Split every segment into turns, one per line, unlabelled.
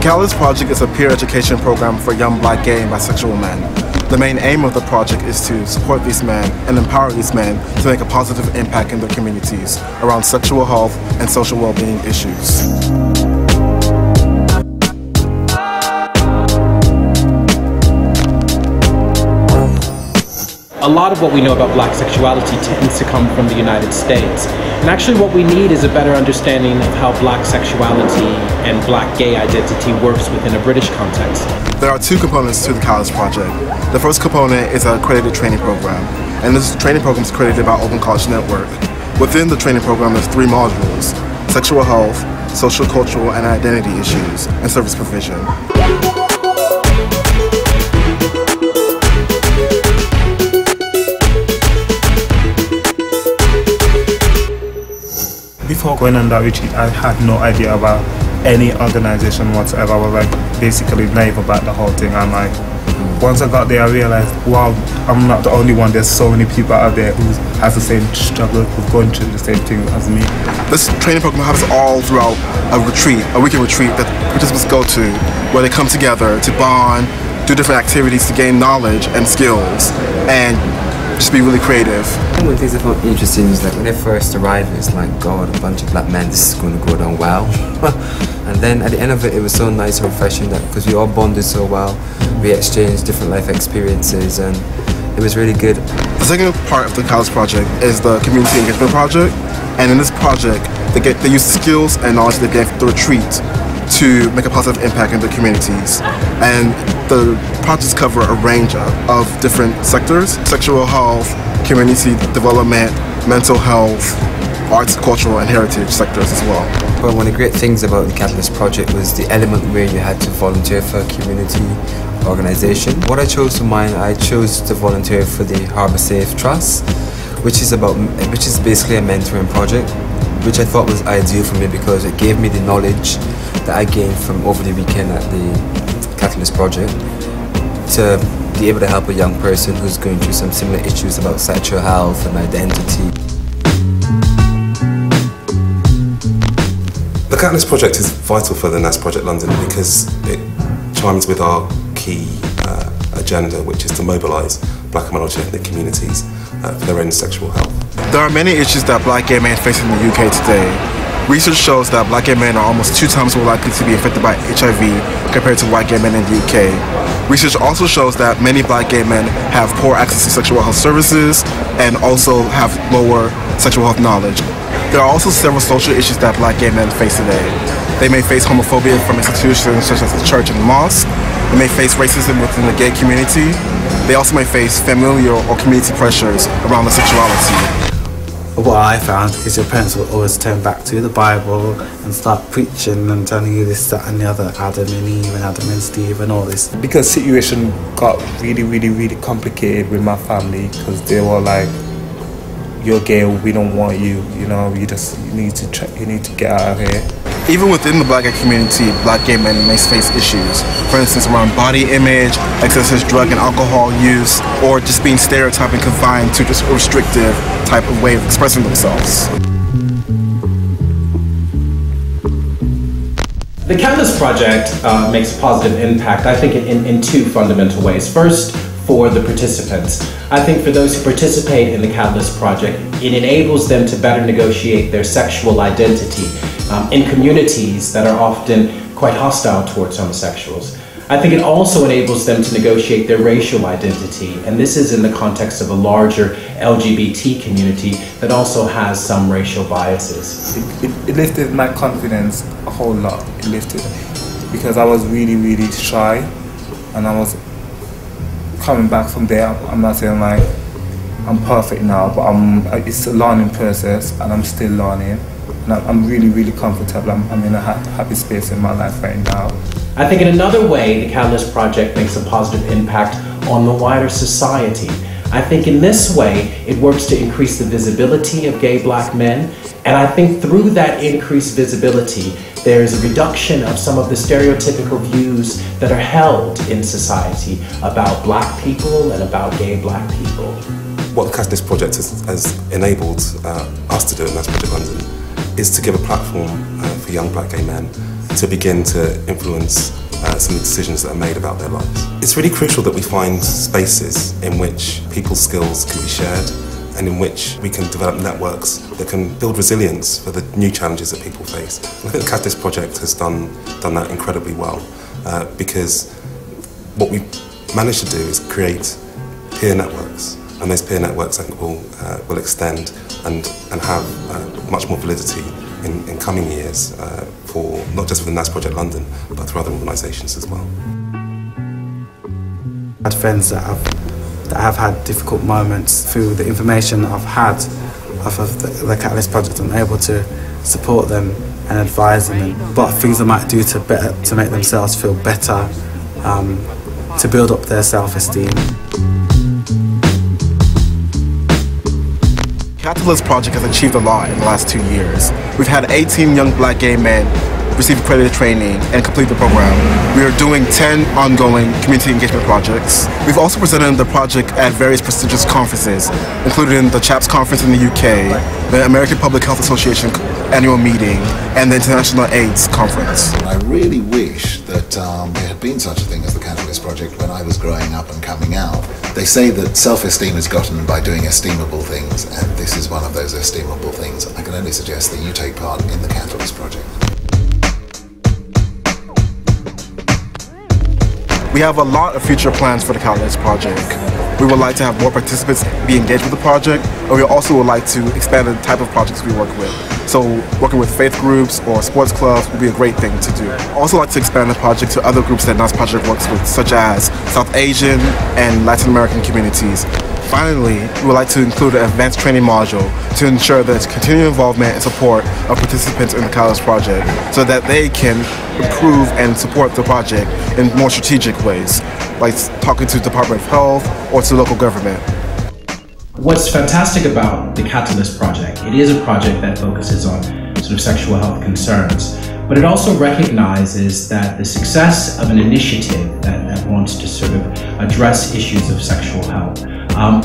Catalyst Project is a peer education program for young black gay and bisexual men. The main aim of the project is to support these men and empower these men to make a positive impact in their communities around sexual health and social well-being issues.
A lot of what we know about black sexuality tends to come from the United States. And actually what we need is a better understanding of how black sexuality and black gay identity works within a British context.
There are two components to the Catalyst Project. The first component is an accredited training program, and this training program is accredited by Open College Network. Within the training program, there's 3 modules: sexual health, social, cultural, and identity issues, and service provision.
Before going on that retreat, I had no idea about any organization whatsoever. I was like basically naive about the whole thing. And like, once I got there, I realized, wow, I'm not the only one. There's so many people out there who has the same struggle, who've gone through the same thing as me.
This training program happens all throughout a retreat, a weekend retreat that participants go to, where they come together to bond, do different activities to gain knowledge and skills, and just be really creative.
One of the things I found interesting is that when I first arrived, it's like, God, a bunch of black men, this is going to go down well. And then at the end of it, it was so nice and refreshing that because we all bonded so well, we exchanged different life experiences, and it was really good.
The second part of the Catalyst Project is the Community Engagement Project, and in this project, they use the skills and knowledge they gain from the retreat to make a positive impact in their communities. And the projects cover a range of different sectors: sexual health, community development, mental health, arts, cultural, and heritage sectors as well.
But one of the great things about the Catalyst Project was the element where you had to volunteer for a community organization. What I chose for mine, I chose to volunteer for the Harbour Safe Trust, which is basically a mentoring project, which I thought was ideal for me because it gave me the knowledge that I gained from over the weekend at the Catalyst Project to be able to help a young person who's going through some similar issues about sexual health and identity.
The Catalyst Project is vital for the NAS Project London because it chimes with our key agenda, which is to mobilise black and minority ethnic communities for their own sexual health.
There are many issues that black gay men face in the UK today. Research shows that black gay men are almost 2 times more likely to be infected by HIV compared to white gay men in the UK. Research also shows that many black gay men have poor access to sexual health services and also have lower sexual health knowledge. There are also several social issues that black gay men face today. They may face homophobia from institutions such as the church and mosque. They may face racism within the gay community. They also may face familial or community pressures around their sexuality.
What I found is your parents will always turn back to the Bible and start preaching and telling you this, that and the other, Adam and Eve and Adam and Steve and all this.
Because situation got really complicated with my family because they were like, you're gay, we don't want you, you know, you need to get out of here.
Even within the black gay community, black gay men may face issues. For instance, around body image, excessive drug and alcohol use, or just being stereotyped and confined to just a restrictive type of way of expressing themselves.
The Catalyst Project makes a positive impact, I think, in 2 fundamental ways. First, for the participants. I think for those who participate in the Catalyst Project, it enables them to better negotiate their sexual identity in communities that are often quite hostile towards homosexuals. I think it also enables them to negotiate their racial identity, and this is in the context of a larger LGBT community that also has some racial biases.
It lifted my confidence a whole lot. It lifted because I was really shy, and I was coming back from there. I'm not saying like I'm perfect now, but it's a learning process, and I'm still learning. And I'm really comfortable. I'm in a happy space in my life right now.
I think in another way, the Catalyst Project makes a positive impact on the wider society. I think in this way, it works to increase the visibility of gay black men, and I think through that increased visibility, there is a reduction of some of the stereotypical views that are held in society about black people and about gay black people.
What the Catalyst Project has enabled us to do in NAS Project London is to give a platform for young black gay men to begin to influence some of the decisions that are made about their lives. It's really crucial that we find spaces in which people's skills can be shared and in which we can develop networks that can build resilience for the new challenges that people face. And I think the Catalyst Project has done that incredibly well, because what we've managed to do is create peer networks, and those peer networks I think will extend and have much more validity in coming years for not just for the NAS Project London, but for other organisations as well.
I had friends that have had difficult moments. Through the information I've had off of the Catalyst Project, I'm able to support them and advise them and what things they might do to make themselves feel better, to build up their self-esteem.
Catalyst Project has achieved a lot in the last 2 years. We've had 18 young black gay men receive accredited training and complete the program. We are doing 10 ongoing community engagement projects. We've also presented the project at various prestigious conferences, including the CHAPS conference in the UK, the American Public Health Association annual meeting, and the International AIDS conference.
I really wish that there had been such a thing as the Catalyst Project when I was growing up and coming out. They say that self-esteem is gotten by doing esteemable things, and this is one of those esteemable things. I can only suggest that you take part in the Catalyst Project.
We have a lot of future plans for the Catalyst Project. We would like to have more participants be engaged with the project, and we also would like to expand the type of projects we work with. So working with faith groups or sports clubs would be a great thing to do. I also like to expand the project to other groups that NAS Project works with, such as South Asian and Latin American communities. Finally, we would like to include an advanced training module to ensure there's continued involvement and support of participants in the Catalyst Project so that they can improve and support the project in more strategic ways, like talking to the Department of Health or to local government.
What's fantastic about the Catalyst Project, it is a project that focuses on sort of sexual health concerns, but it also recognizes that the success of an initiative that wants to sort of address issues of sexual health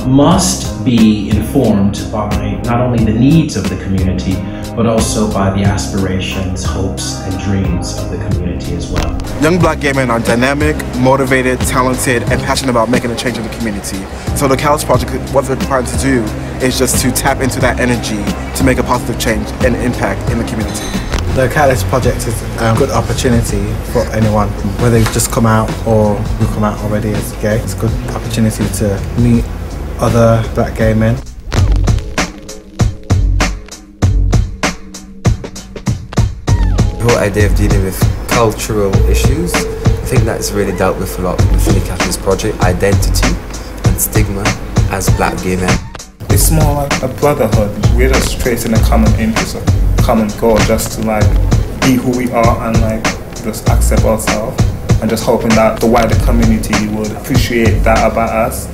must be informed by not only the needs of the community, but also by the aspirations, hopes, and dreams of the community as well.
Young black gay men are dynamic, motivated, talented, and passionate about making a change in the community. So the Catalyst Project, what they're trying to do is just to tap into that energy to make a positive change and impact in the community.
The Catalyst Project is a good opportunity for anyone, whether you've just come out or you come out already as gay. It's a good opportunity to meet other black gay men.
The whole idea of dealing with cultural issues, I think that's really dealt with a lot within the Catalyst Project. Identity and stigma as black gay men.
It's more like a brotherhood. We're just tracing a common interest, a common goal, just to like be who we are and like just accept ourselves, and just hoping that the wider community would appreciate that about us.